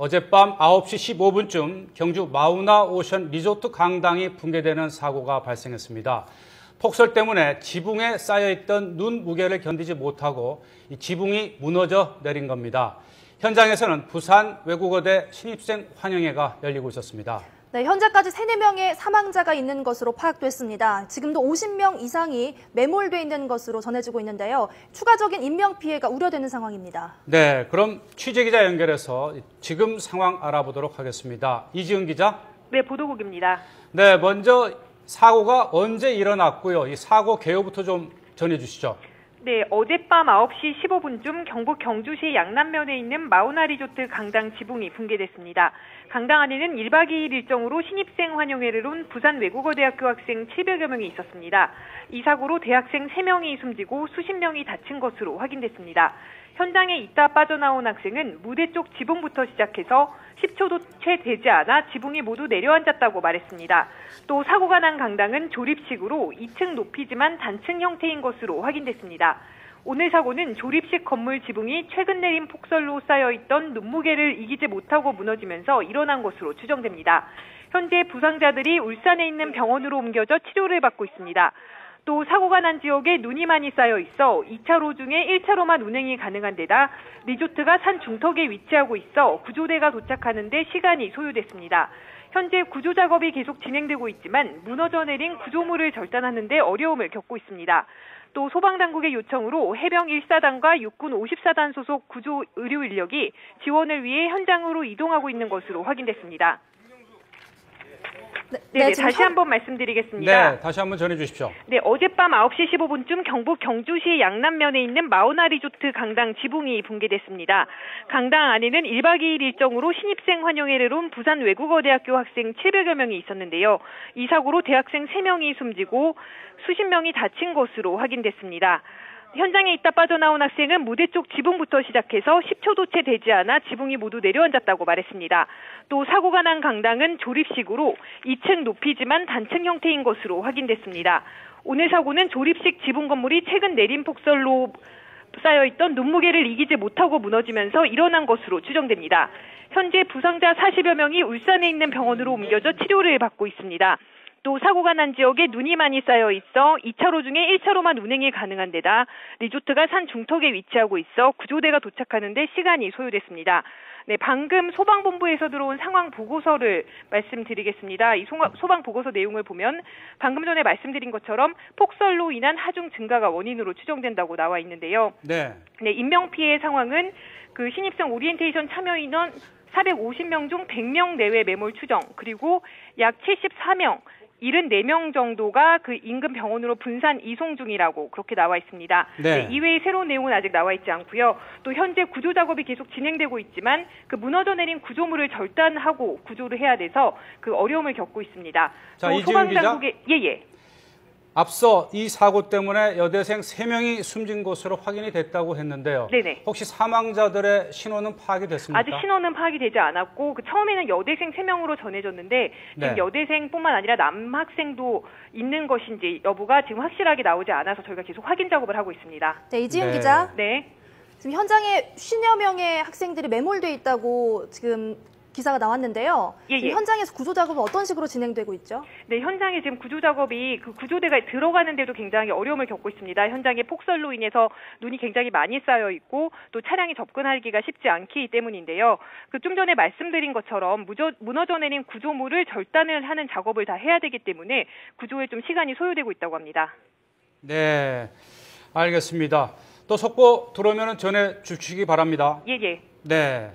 어젯밤 9시 15분쯤 경주 마우나 오션 리조트 강당이 붕괴되는 사고가 발생했습니다. 폭설 때문에 지붕에 쌓여있던 눈 무게를 견디지 못하고 이 지붕이 무너져 내린 겁니다. 현장에서는 부산 외국어대 신입생 환영회가 열리고 있었습니다. 네, 현재까지 3, 4명의 사망자가 있는 것으로 파악됐습니다. 지금도 50명 이상이 매몰돼 있는 것으로 전해지고 있는데요. 추가적인 인명피해가 우려되는 상황입니다. 네, 그럼 취재기자 연결해서 지금 상황 알아보도록 하겠습니다. 이지은 기자. 네, 보도국입니다. 네, 먼저 사고가 언제 일어났고요. 이 사고 개요부터 좀 전해주시죠. 네, 어젯밤 9시 15분쯤 경북 경주시 양남면에 있는 마우나 리조트 강당 지붕이 붕괴됐습니다. 강당 안에는 1박 2일 일정으로 신입생 환영회를 온 부산 외국어대학교 학생 700여 명이 있었습니다. 이 사고로 대학생 3명이 숨지고 수십 명이 다친 것으로 확인됐습니다. 현장에 있다 빠져나온 학생은 무대 쪽 지붕부터 시작해서 10초도 채 되지 않아 지붕이 모두 내려앉았다고 말했습니다. 또 사고가 난 강당은 조립식으로 2층 높이지만 단층 형태인 것으로 확인됐습니다. 오늘 사고는 조립식 건물 지붕이 최근 내린 폭설로 쌓여있던 눈무게를 이기지 못하고 무너지면서 일어난 것으로 추정됩니다. 현재 부상자들이 울산에 있는 병원으로 옮겨져 치료를 받고 있습니다. 또 사고가 난 지역에 눈이 많이 쌓여 있어 2차로 중에 1차로만 운행이 가능한 데다 리조트가 산 중턱에 위치하고 있어 구조대가 도착하는 데 시간이 소요됐습니다. 현재 구조 작업이 계속 진행되고 있지만 무너져 내린 구조물을 절단하는 데 어려움을 겪고 있습니다. 또 소방당국의 요청으로 해병 1사단과 육군 54단 소속 구조 의료 인력이 지원을 위해 현장으로 이동하고 있는 것으로 확인됐습니다. 네, 다시 한번 말씀드리겠습니다. 네, 다시 한번 전해주십시오. 네, 어젯밤 9시 15분쯤 경북 경주시 양남면에 있는 마우나 리조트 강당 지붕이 붕괴됐습니다. 강당 안에는 1박 2일 일정으로 신입생 환영회를 온 부산 외국어대학교 학생 700여 명이 있었는데요. 이 사고로 대학생 3명이 숨지고 수십 명이 다친 것으로 확인됐습니다. 현장에 있다 빠져나온 학생은 무대 쪽 지붕부터 시작해서 10초도 채 되지 않아 지붕이 모두 내려앉았다고 말했습니다. 또 사고가 난 강당은 조립식으로 2층 높이지만 단층 형태인 것으로 확인됐습니다. 오늘 사고는 조립식 지붕 건물이 최근 내린 폭설로 쌓여있던 눈무게를 이기지 못하고 무너지면서 일어난 것으로 추정됩니다. 현재 부상자 40여 명이 울산에 있는 병원으로 옮겨져 치료를 받고 있습니다. 또 사고가 난 지역에 눈이 많이 쌓여 있어 2차로 중에 1차로만 운행이 가능한 데다 리조트가 산 중턱에 위치하고 있어 구조대가 도착하는 데 시간이 소요됐습니다. 네, 방금 소방본부에서 들어온 상황 보고서를 말씀드리겠습니다. 이 소방 보고서 내용을 보면 방금 전에 말씀드린 것처럼 폭설로 인한 하중 증가가 원인으로 추정된다고 나와 있는데요. 네, 인명피해 상황은 그 신입생 오리엔테이션 참여 인원 450명 중 100명 내외 매몰 추정, 그리고 약 74명, 74명 정도가 그 인근 병원으로 분산 이송 중이라고 그렇게 나와 있습니다. 네, 이외의 새로운 내용은 아직 나와 있지 않고요. 또 현재 구조 작업이 계속 진행되고 있지만 그 무너져 내린 구조물을 절단하고 구조를 해야 돼서 그 어려움을 겪고 있습니다. 자, 이지은 기자. 예. 앞서 이 사고 때문에 여대생 3명이 숨진 것으로 확인이 됐다고 했는데요. 네네. 혹시 사망자들의 신원은 파악이 됐습니까? 아직 신원은 파악이 되지 않았고 처음에는 여대생 3명으로 전해졌는데 지금 여대생뿐만 아니라 남학생도 있는 것인지 여부가 지금 확실하게 나오지 않아서 저희가 계속 확인 작업을 하고 있습니다. 네, 이지은 기자. 네. 지금 현장에 50여 명의 학생들이 매몰돼 있다고 지금 기사가 나왔는데요. 현장에서 구조 작업은 어떤 식으로 진행되고 있죠? 네, 현장에 지금 구조 작업이 그 구조대가 들어가는데도 굉장히 어려움을 겪고 있습니다. 현장에 폭설로 인해서 눈이 굉장히 많이 쌓여 있고 또 차량이 접근하기가 쉽지 않기 때문인데요. 그 좀 전에 말씀드린 것처럼 무너져 내린 구조물을 절단을 하는 작업을 다 해야 되기 때문에 구조에 좀 시간이 소요되고 있다고 합니다. 네, 알겠습니다. 또 속보 들어오면 전해 주시기 바랍니다. 예. 네.